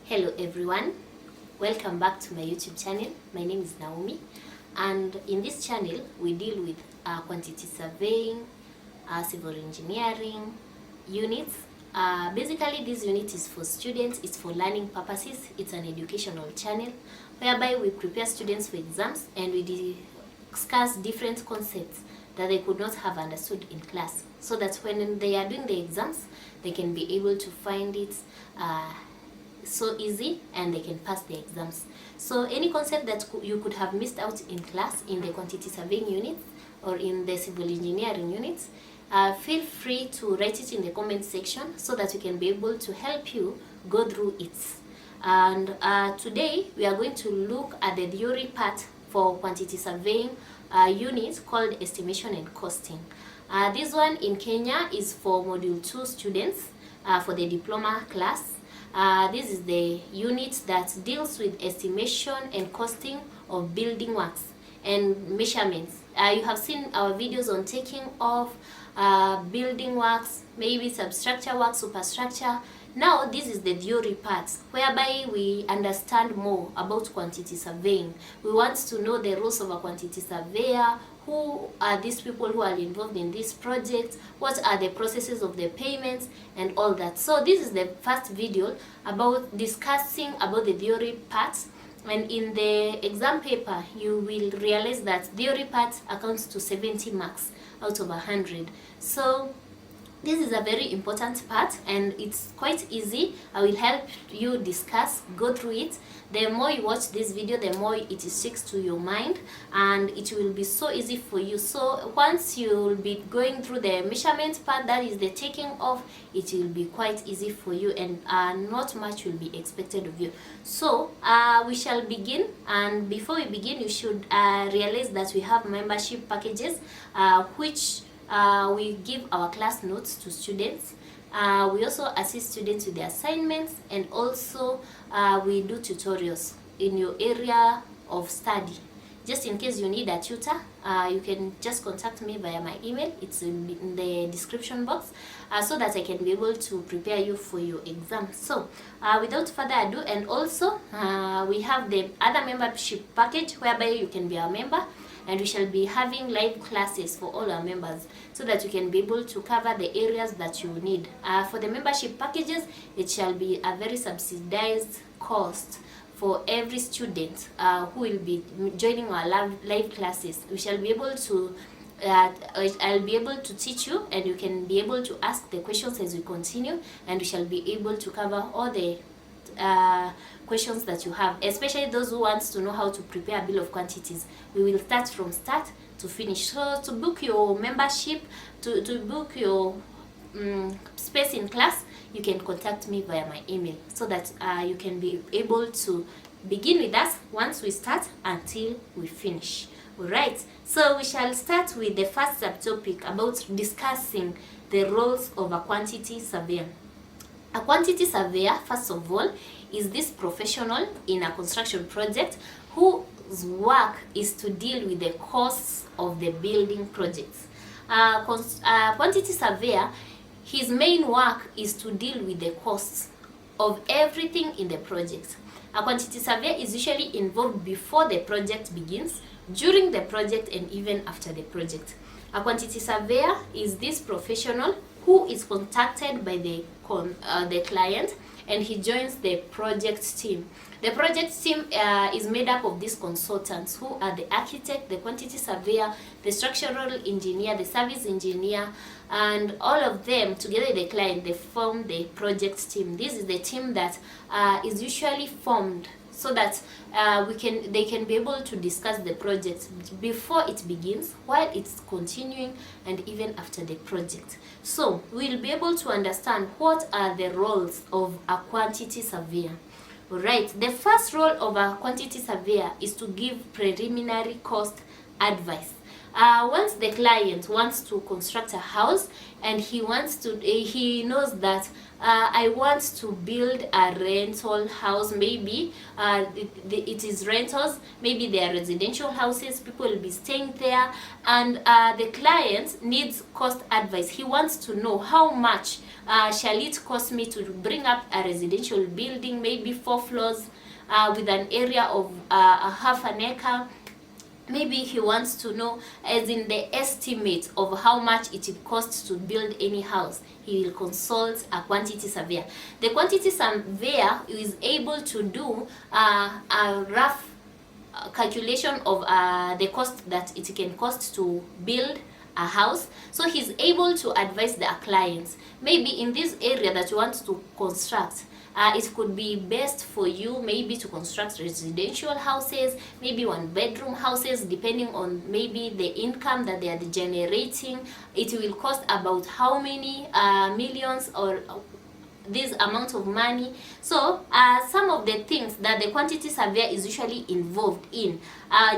Hello everyone, welcome back to my YouTube channel. My name is Naomi, and in this channel we deal with quantity surveying, civil engineering units. Basically this unit is for students, it's for learning purposes, it's an educational channel whereby we prepare students for exams and we discuss different concepts that they could not have understood in class, so that when they are doing the exams they can be able to find it so easy and they can pass the exams. So any concept that you could have missed out in class in the quantity surveying unit or in the civil engineering units, feel free to write it in the comment section so that we can be able to help you go through it. And today we are going to look at the theory part for quantity surveying unit called estimation and costing. This one in Kenya is for module 2 students for the diploma class. This is the unit that deals with estimation and costing of building works and measurements. You have seen our videos on taking off building works, maybe substructure work, superstructure. Now this is the theory part whereby we understand more about quantity surveying. We want to know the roles of a quantity surveyor, who are these people who are involved in this project, what are the processes of the payments and all that. So this is the first video about discussing about the theory part, and in the exam paper you will realize that theory part accounts to 70 marks out of 100. So this is a very important part and it's quite easy. I will help you discuss, go through it. The more you watch this video, the more it sticks to your mind and it will be so easy for you. So once you will be going through the measurement part, that is the taking off, it will be quite easy for you and not much will be expected of you. So we shall begin, and before we begin you should realize that we have membership packages which we give our class notes to students. We also assist students with their assignments, and also we do tutorials in your area of study. Just in case you need a tutor, you can just contact me via my email. It's in the description box, so that I can be able to prepare you for your exam. So without further ado, and also we have the other membership package whereby you can be a member, and we shall be having live classes for all our members so that you can be able to cover the areas that you need. For the membership packages, it shall be a very subsidized cost for every student who will be joining our live classes. We shall be able to I'll be able to teach you, and you can be able to ask the questions as we continue, and we shall be able to cover all the questions that you have, especially those who want to know how to prepare a bill of quantities. We will start from start to finish. So to book your membership, to book your space in class, you can contact me via my email so that you can be able to begin with us once we start until we finish. Alright, so we shall start with the first subtopic about discussing the roles of a quantity surveyor. A quantity surveyor, first of all, is this professional in a construction project whose work is to deal with the costs of the building projects. Quantity surveyor, his main work is to deal with the costs of everything in the project. A quantity surveyor is usually involved before the project begins, during the project, and even after the project. A quantity surveyor is this professional who is contacted by the client, and he joins the project team. The project team is made up of these consultants who are the architect, the quantity surveyor, the structural engineer, the service engineer, and all of them together with the client, they form the project team. This is the team that is usually formed so that they can be able to discuss the project before it begins, while it's continuing, and even after the project. So we'll be able to understand what are the roles of a quantity surveyor. Alright, the first role of a quantity surveyor is to give preliminary cost advice. Once the client wants to construct a house and he knows that I want to build a rental house, maybe it is rentals, maybe they are residential houses, people will be staying there, and the client needs cost advice. He wants to know how much shall it cost me to bring up a residential building, maybe 4 floors with an area of a half an acre. Maybe he wants to know as in the estimate of how much it costs to build any house. He will consult a quantity surveyor. The quantity surveyor is able to do a rough calculation of the cost that it can cost to build a house. So he's able to advise the clients, maybe in this area that you want to construct, it could be best for you maybe to construct residential houses, maybe 1-bedroom houses, depending on maybe the income that they are generating. It will cost about how many millions or this amount of money. So some of the things that the quantity surveyor is usually involved in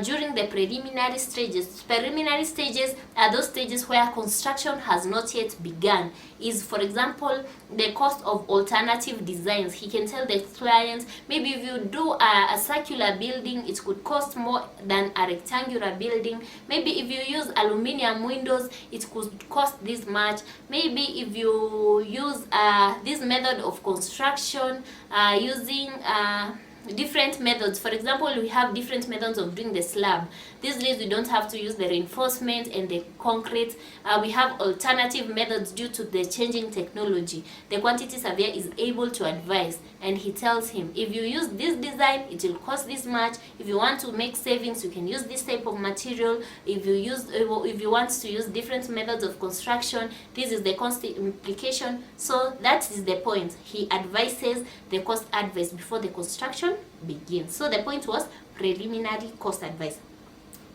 during the preliminary stages. Preliminary stages are those stages where construction has not yet begun. Is, for example, the cost of alternative designs. He can tell the client, maybe if you do a circular building, it could cost more than a rectangular building. Maybe if you use aluminium windows, it could cost this much. Maybe if you use this method of construction using different methods. For example, we have different methods of doing the slab. These days we don't have to use the reinforcement and the concrete. We have alternative methods due to the changing technology. The quantity surveyor is able to advise, and he tells him, if you use this design, it will cost this much. If you want to make savings, you can use this type of material. If you want to use different methods of construction, this is the cost implication. So that is the point. He advises the cost advice before the construction begins. So the point was preliminary cost advice.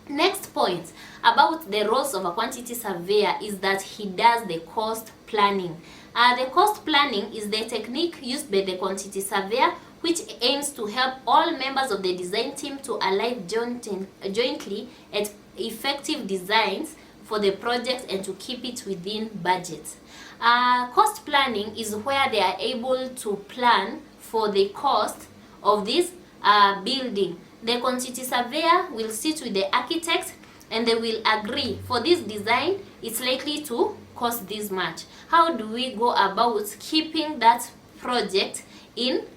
Next point about the roles of a quantity surveyor is that he does the cost planning. The cost planning is the technique used by the quantity surveyor, which aims to help all members of the design team to align jointly at effective designs for the project and to keep it within budget. Cost planning is where they are able to plan for the cost of this building. The quantity surveyor will sit with the architect and they will agree, for this design it's likely to cost this much. How do we go about keeping that project in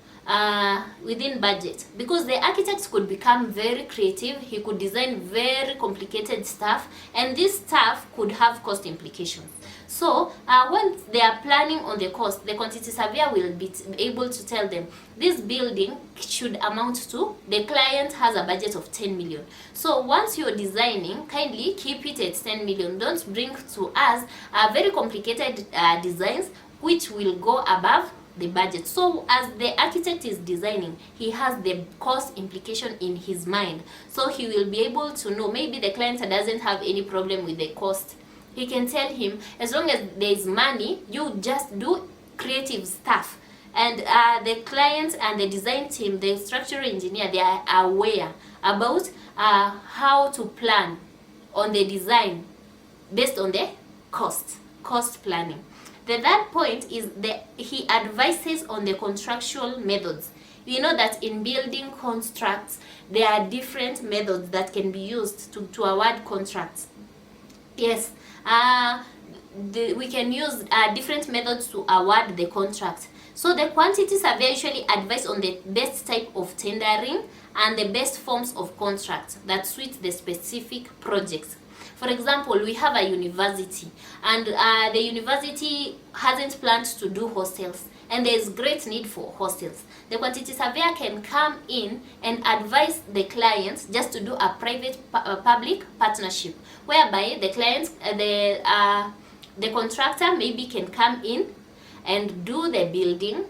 within budget? Because the architect could become very creative. He could design very complicated stuff, and this stuff could have cost implications. So when they are planning on the cost, the quantity surveyor will be able to tell them this building should amount to, the client has a budget of 10 million. So once you're designing, kindly keep it at 10 million. Don't bring to us very complicated designs which will go above the budget. So as the architect is designing, he has the cost implication in his mind. So he will be able to know, maybe the client doesn't have any problem with the cost. He can tell him, as long as there is money, you just do creative stuff. And the client and the design team, the structural engineer, they are aware about how to plan on the design based on the cost planning. The third point is he advises on the contractual methods. You know that in building contracts, there are different methods that can be used to award contracts. Yes, we can use different methods to award the contract. So the quantity surveyor usually advise on the best type of tendering and the best forms of contracts that suit the specific projects. For example, we have a university, and the university hasn't planned to do hostels, and there is great need for hostels. The quantity surveyor can come in and advise the clients just to do a private public partnership, whereby the clients, the contractor maybe can come in and do the building,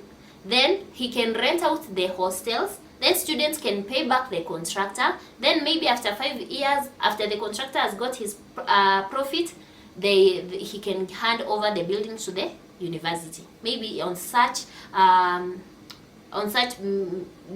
then he can rent out the hostels, then students can pay back the contractor, then maybe after 5 years, after the contractor has got his profit, he can hand over the building to the university, maybe on such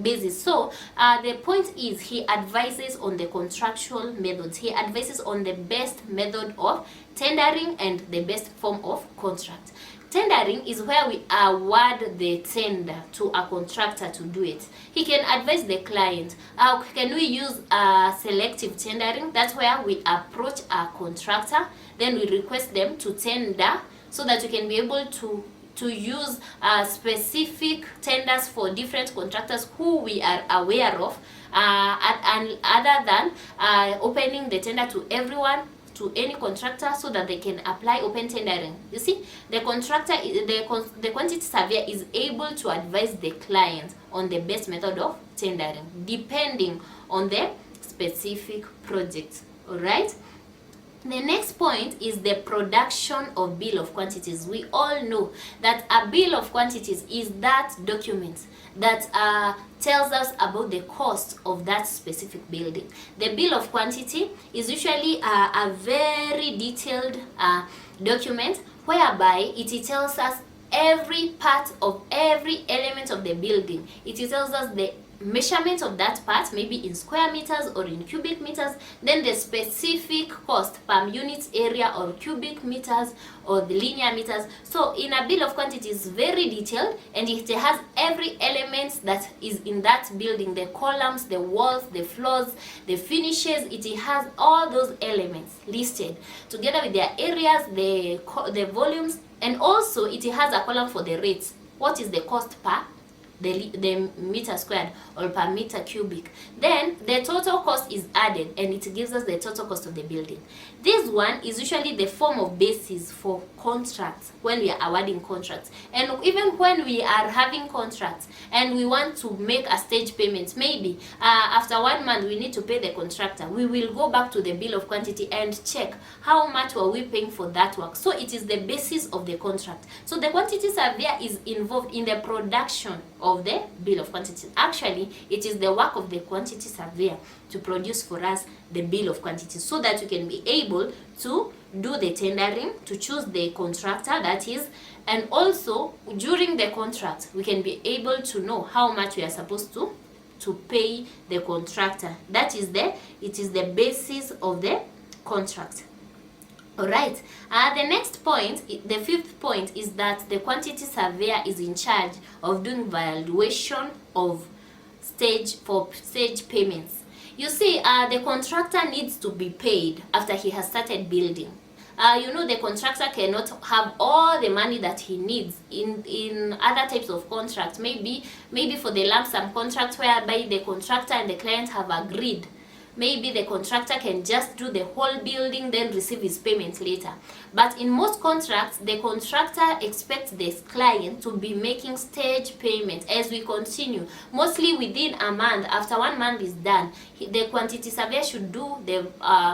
basis. So the point is, he advises on the contractual methods. He advises on the best method of tendering and the best form of contract. Tendering is where we award the tender to a contractor to do it. He can advise the client, can we use selective tendering? That's where we approach a contractor, then we request them to tender so that we can be able to to use specific tenders for different contractors who we are aware of, and other than opening the tender to everyone, to any contractor, so that they can apply open tendering. You see, the contractor, the quantity surveyor is able to advise the client on the best method of tendering depending on the specific project. All right. The next point is the production of bill of quantities. We all know that a bill of quantities is that document that tells us about the cost of that specific building. The bill of quantity is usually a very detailed document whereby it tells us every part of every element of the building. It tells us the measurement of that part, maybe in square meters or in cubic meters, then the specific cost per unit area or cubic meters or the linear meters. So in a bill of quantities, very detailed, and it has every element that is in that building, the columns, the walls, the floors, the finishes. It has all those elements listed together with their areas, the volumes, and also it has a column for the rates. What is the cost per the meter squared or per meter cubic? Then the total cost is added and it gives us the total cost of the building. This one is usually the form of basis for contracts when we are awarding contracts, and even when we are having contracts and we want to make a stage payment, maybe after 1 month we need to pay the contractor, we will go back to the bill of quantity and check how much were we paying for that work. So it is the basis of the contract. So the quantity surveyor is involved in the production of the bill of quantity. Actually, it is the work of the quantity surveyor to produce for us the bill of quantity, so that we can be able to do the tendering, to choose the contractor, that is, and also during the contract we can be able to know how much we are supposed to pay the contractor. That is it is the basis of the contract. All right. The next point, the fifth point, is that the quantity surveyor is in charge of doing valuation of stage payments. You see, the contractor needs to be paid after he has started building. You know, the contractor cannot have all the money that he needs in other types of contracts. Maybe for the lump sum contract whereby the contractor and the client have agreed. Maybe the contractor can just do the whole building, then receive his payment later. But in most contracts, the contractor expects the client to be making stage payments as we continue. Mostly within a month, after 1 month is done, the quantity surveyor should do the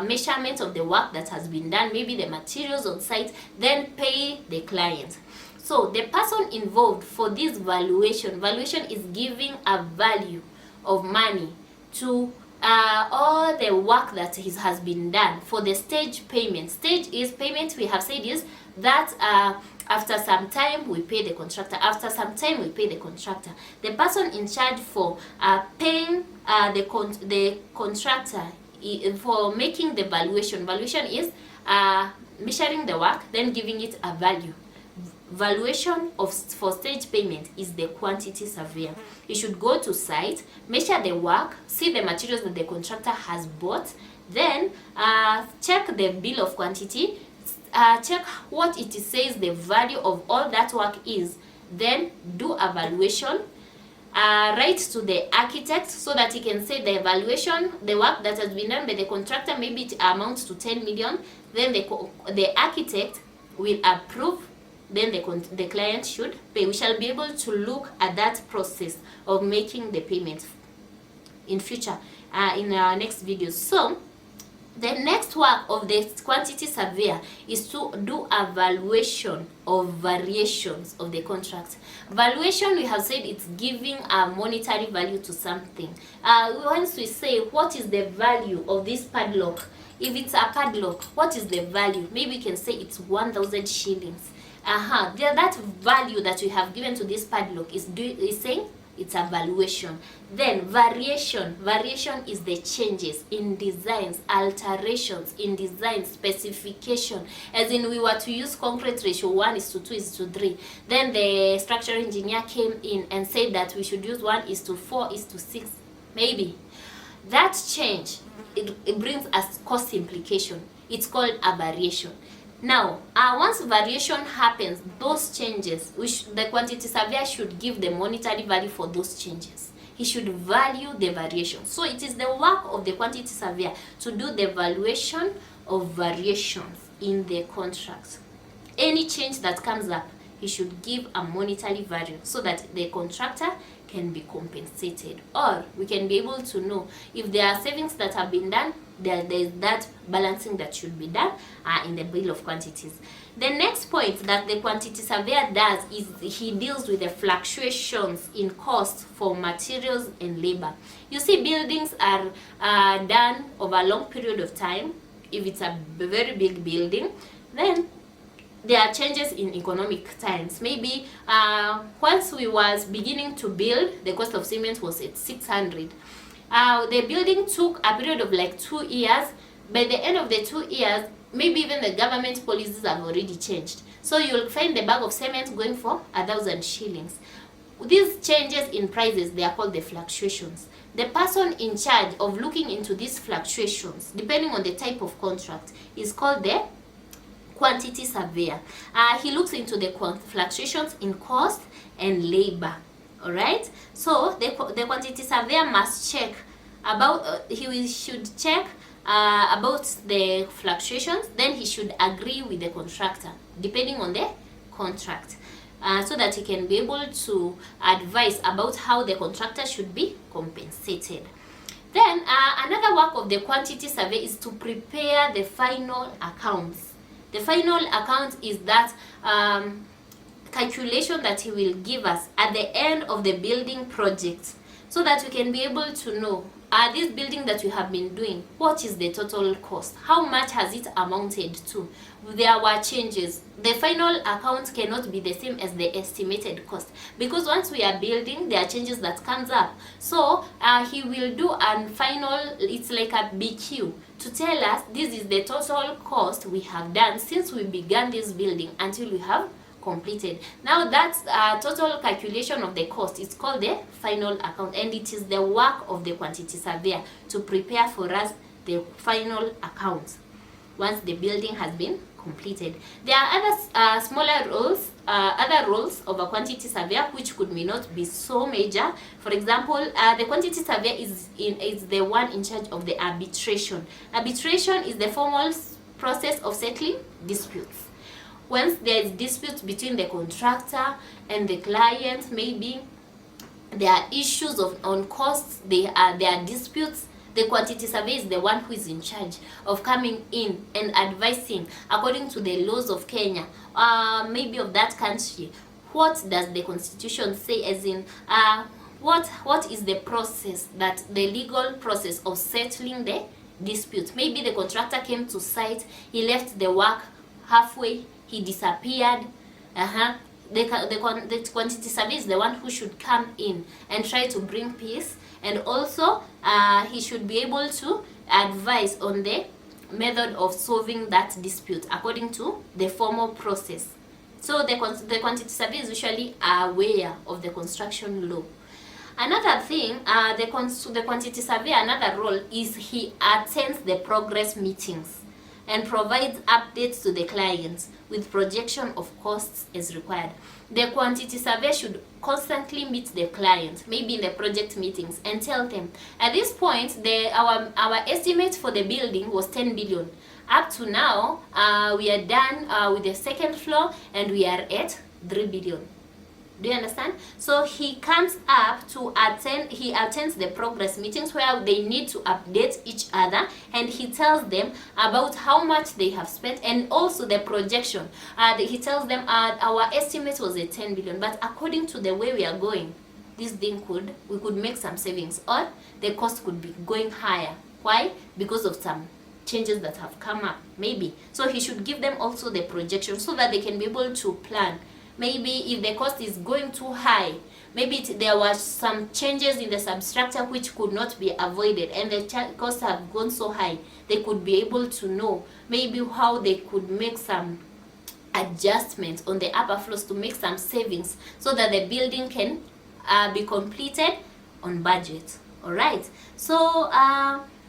measurement of the work that has been done, maybe the materials on site, then pay the client. So the person involved for this valuation is giving a value of money to all the work that has been done for the stage payment. Stage is payment, we have said, is that after some time we pay the contractor. After some time we pay the contractor. The person in charge for paying the contractor for making the valuation. Valuation is measuring the work, then giving it a value. Valuation for stage payment is the quantity surveyor. You should go to site, measure the work, see the materials that the contractor has bought, then check the bill of quantity, check what it says the value of all that work is, then do a valuation, write to the architect so that he can say the evaluation, the work that has been done by the contractor, maybe it amounts to 10 million, then the architect will approve, then the client should pay. We shall be able to look at that process of making the payment in future in our next video. So the next work of the quantity surveyor is to do a valuation of variations of the contract. Valuation, we have said, it's giving a monetary value to something. Once we say what is the value of this padlock, if it's a padlock, what is the value? Maybe we can say it's 1,000 shillings. That value that we have given to this padlock is saying it's a valuation. Then variation is the changes in designs, alterations in design, specification, as in we were to use concrete ratio 1:2:3. Then the structural engineer came in and said that we should use 1:4:6. Maybe that change, it brings us cost implication. It's called a variation. Now, once variation happens, those changes, the quantity surveyor should give the monetary value for those changes. He should value the variation. So it is the work of the quantity surveyor to do the valuation of variations in the contract. Any change that comes up, he should give a monetary value so that the contractor can be compensated, or we can be able to know if there are savings that have been done, there is that balancing that should be done in the bill of quantities. The next point that the quantity surveyor does is he deals with the fluctuations in cost for materials and labor. You see, buildings are done over a long period of time. If it's a very big building, then there are changes in economic times. Maybe once we was beginning to build, the cost of cement was at 600. The building took a period of like 2 years. By the end of the 2 years, maybe even the government policies have already changed. So you'll find the bag of cement going for 1,000 shillings. These changes in prices, they are called the fluctuations. The person in charge of looking into these fluctuations, depending on the type of contract, is called the quantity surveyor. He looks into the fluctuations in cost and labor. All right, so the quantity surveyor must check about he should check about the fluctuations. Then he should agree with the contractor depending on the contract, so that he can be able to advise about how the contractor should be compensated. Then another work of the quantity survey is to prepare the final accounts. The final account is that calculation that he will give us at the end of the building project, so that we can be able to know this building that we have been doing, what is the total cost, how much has it amounted to. There were changes. The final account cannot be the same as the estimated cost, because once we are building, there are changes that comes up. So he will do a final, it's like a BQ, to tell us this is the total cost we have done since we began this building until we have completed. Now that total calculation of the cost is called the final account, and it is the work of the quantity surveyor to prepare for us the final account once the building has been completed. There are other smaller roles, other roles of a quantity surveyor which may not be so major. For example, the quantity surveyor is the one in charge of the arbitration. Arbitration is the formal process of settling disputes. Once there is disputes between the contractor and the client, maybe there are issues on costs, there are disputes, the quantity surveyor is the one who is in charge of coming in and advising according to the laws of Kenya, maybe of that country. What does the constitution say, as in what is the process, that the legal process of settling the dispute. Maybe the contractor came to site, he left the work halfway, he disappeared. The quantity surveyor is the one who should come in and try to bring peace, and also he should be able to advise on the method of solving that dispute according to the formal process. So the quantity surveyor is usually aware of the construction law. Another thing, the quantity surveyor, another role is he attends the progress meetings and provides updates to the clients with projection of costs as required. The quantity surveyor should constantly meet the client, maybe in the project meetings, and tell them, at this point, our estimate for the building was 10 billion. Up to now, we are done with the second floor and we are at 3 billion. Do you understand? So he comes up to he attends the progress meetings where they need to update each other, and he tells them about how much they have spent and also the projection. He tells them our estimate was at 10 billion, but according to the way we are going, this thing we could make some savings, or the cost could be going higher. Why? Because of some changes that have come up, maybe. So he should give them also the projection so that they can be able to plan. Maybe if the cost is going too high, maybe there was some changes in the substructure which could not be avoided, and the costs have gone so high, they could be able to know maybe how they could make some adjustments on the upper floors to make some savings so that the building can be completed on budget. All right, so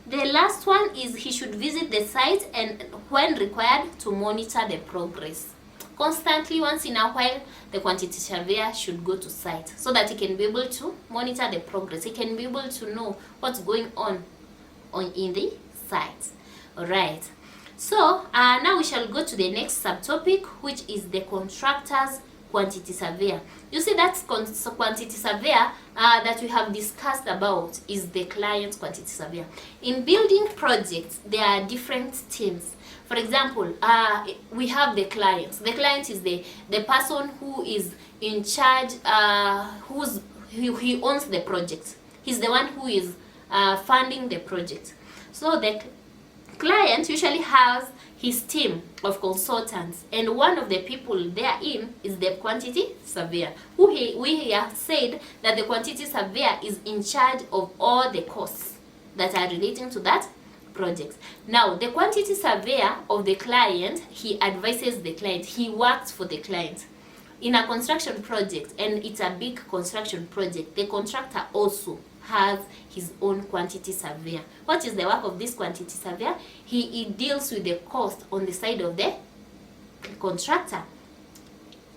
The last one is he should visit the site and when required to monitor the progress. Constantly, once in a while, the quantity surveyor should go to site so that he can be able to monitor the progress. He can be able to know what's going on in the site. Alright, so now we shall go to the next subtopic, which is the contractor's quantity surveyor. You see that quantity surveyor that we have discussed about is the client's quantity surveyor. In building projects, there are different teams. For example, we have the client. The client is the person who is in charge, he owns the project. He's the one who is funding the project. So the client usually has his team of consultants, and one of the people therein is the quantity surveyor, we have said that the quantity surveyor is in charge of all the costs that are relating to that project. Now, the quantity surveyor of the client, he advises the client, he works for the client. In a construction project, and it's a big construction project, the contractor also has his own quantity surveyor. What is the work of this quantity surveyor? He deals with the cost on the side of the contractor.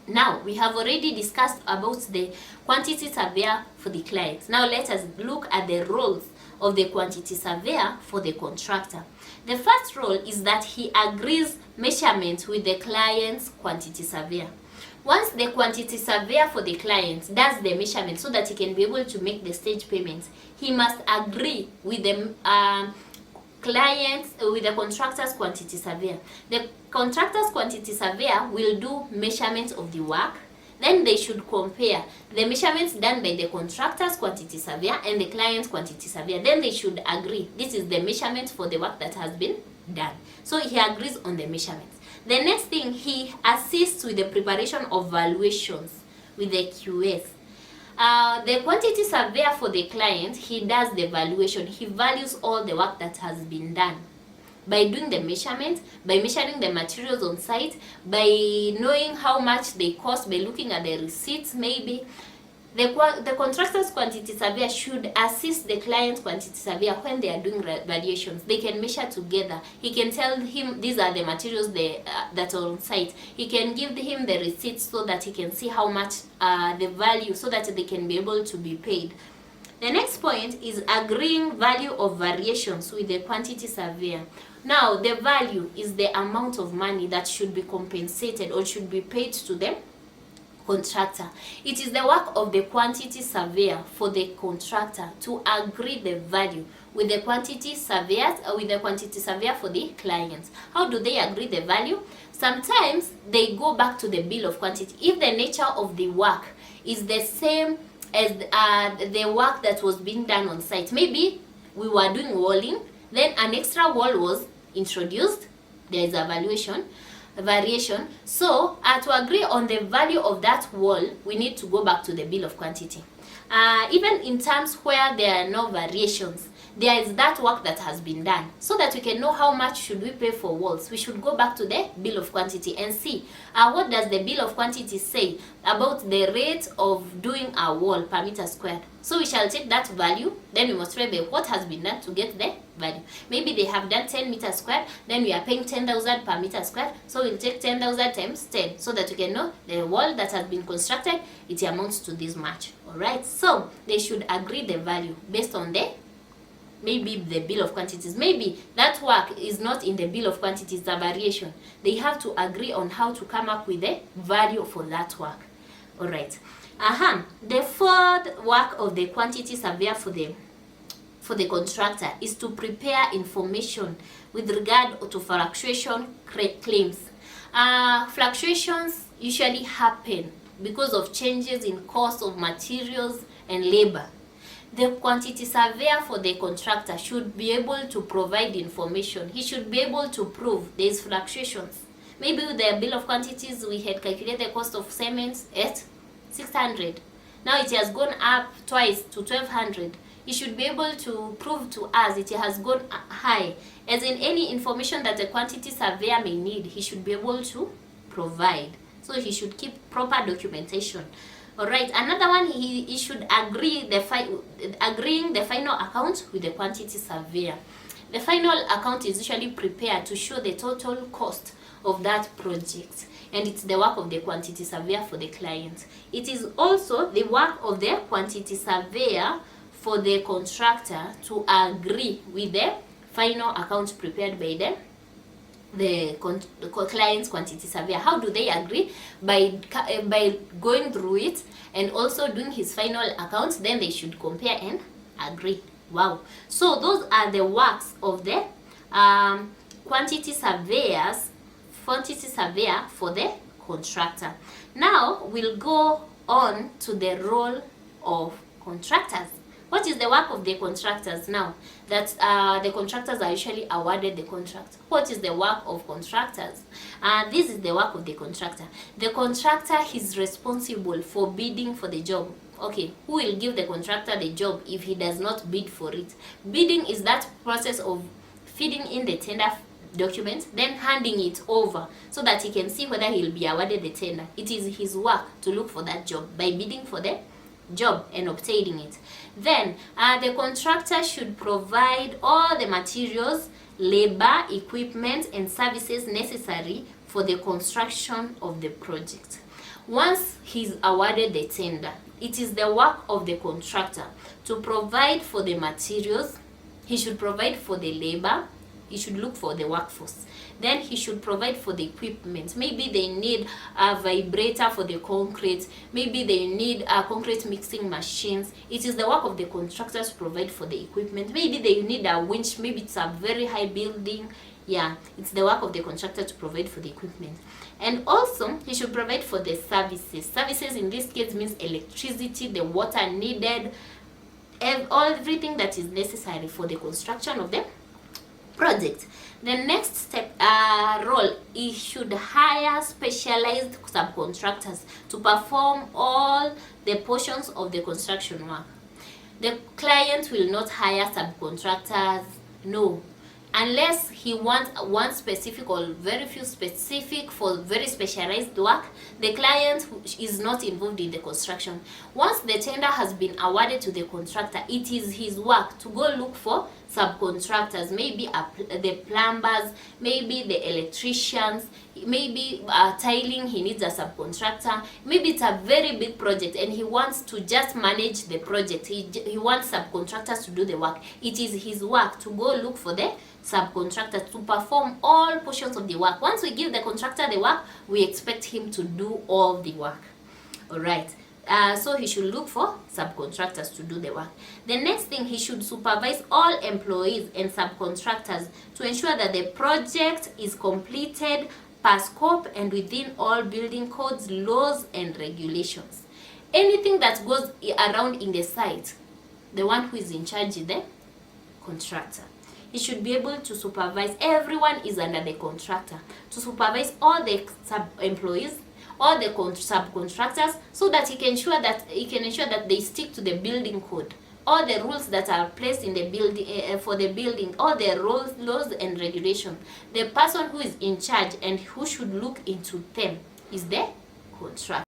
Now, we have already discussed about the quantity surveyor for the client. Now, let us look at the roles of the quantity surveyor for the contractor. The first role is that he agrees measurement with the client's quantity surveyor. Once the quantity surveyor for the client does the measurement so that he can be able to make the stage payments, he must agree with the with the contractor's quantity surveyor. The contractor's quantity surveyor will do measurements of the work. Then they should compare the measurements done by the contractor's quantity surveyor and the client's quantity surveyor. Then they should agree. This is the measurement for the work that has been done. So he agrees on the measurements. The next thing, he assists with the preparation of valuations with the QS. The quantity surveyor for the client, he does the valuation. He values all the work that has been done by doing the measurement, by measuring the materials on site, by knowing how much they cost, by looking at the receipts maybe. The contractor's quantity surveyor should assist the client's quantity surveyor when they are doing valuations. They can measure together. He can tell him these are the materials that are on site. He can give him the receipts so that he can see how much the value, so that they can be able to be paid. The next point is agreeing value of variations with the quantity surveyor. Now, the value is the amount of money that should be compensated or should be paid to them contractor. It is the work of the quantity surveyor for the contractor to agree the value with the quantity surveyors or with the quantity surveyor for the clients. How do they agree the value? Sometimes they go back to the bill of quantity. If the nature of the work is the same as the work that was being done on site, maybe we were doing walling, then an extra wall was introduced, there is a variation. So to agree on the value of that wall, we need to go back to the bill of quantity. Even in terms where there are no variations, there is that work that has been done. So that we can know how much should we pay for walls, we should go back to the bill of quantity and see what does the bill of quantity say about the rate of doing a wall per meter squared. So we shall take that value, then we must remember what has been done to get the value. Maybe they have done 10 meters squared, then we are paying 10,000 per meter squared. So we'll take 10,000 times 10 so that we can know the wall that has been constructed, it amounts to this much. Alright, so they should agree the value based on maybe the bill of quantities. Maybe that work is not in the bill of quantities, the variation. They have to agree on how to come up with the value for that work. Alright. The third work of the quantity surveyor for the contractor is to prepare information with regard to fluctuation claims. Fluctuations usually happen because of changes in cost of materials and labor. The quantity surveyor for the contractor should be able to provide information. He should be able to prove there is fluctuations. Maybe with the bill of quantities, we had calculated the cost of cement at 600. Now it has gone up twice to 1200. He should be able to prove to us it has gone high. As in any information that a quantity surveyor may need, he should be able to provide. So he should keep proper documentation. Alright, another one, he should agreeing the final account with the quantity surveyor. The final account is usually prepared to show the total cost of that project, and it's the work of the quantity surveyor for the client. It is also the work of the quantity surveyor for the contractor to agree with the final account prepared by the client's quantity surveyor. How do they agree? By going through it and also doing his final account. Then they should compare and agree. Wow. So those are the works of the quantity surveyor for the contractor. Now we'll go on to the role of contractors. What is the work of the contractors now that the contractors are usually awarded the contract? What is the work of contractors? This is the work of the contractor. The contractor is responsible for bidding for the job. Okay, who will give the contractor the job if he does not bid for it? Bidding is that process of feeding in the tender document, then handing it over so that he can see whether he'll be awarded the tender. It is his work to look for that job by bidding for the job and obtaining it. Then the contractor should provide all the materials, labor, equipment and services necessary for the construction of the project. Once he's awarded the tender, it is the work of the contractor to provide for the materials. He should provide for the labor. He should look for the workforce. Then he should provide for the equipment. Maybe they need a vibrator for the concrete. Maybe they need concrete mixing machines. It is the work of the contractor to provide for the equipment. Maybe they need a winch. Maybe it's a very high building. Yeah, it's the work of the contractor to provide for the equipment. And also, he should provide for the services. Services in this case means electricity, the water needed, and everything that is necessary for the construction of the project. The next step role, he should hire specialized subcontractors to perform all the portions of the construction work. The client will not hire subcontractors, no, unless he wants one specific or very few specific for very specialized work. The client is not involved in the construction. Once the tender has been awarded to the contractor, it is his work to go look for subcontractors, maybe the plumbers, maybe the electricians, maybe tiling, he needs a subcontractor. Maybe it's a very big project and he wants to just manage the project. He wants subcontractors to do the work. It is his work to go look for the subcontractor to perform all portions of the work. Once we give the contractor the work, we expect him to do all the work. All right. So he should look for subcontractors to do the work. The next thing, he should supervise all employees and subcontractors to ensure that the project is completed per scope and within all building codes, laws and regulations. Anything that goes around in the site, the one who is in charge is the contractor. He should be able to supervise. Everyone is under the contractor to supervise all the employees, all the subcontractors, so that he can ensure that they stick to the building code, all the rules that are placed in the building for the building, all the rules, laws and regulations. The person who is in charge and who should look into them is the contractor.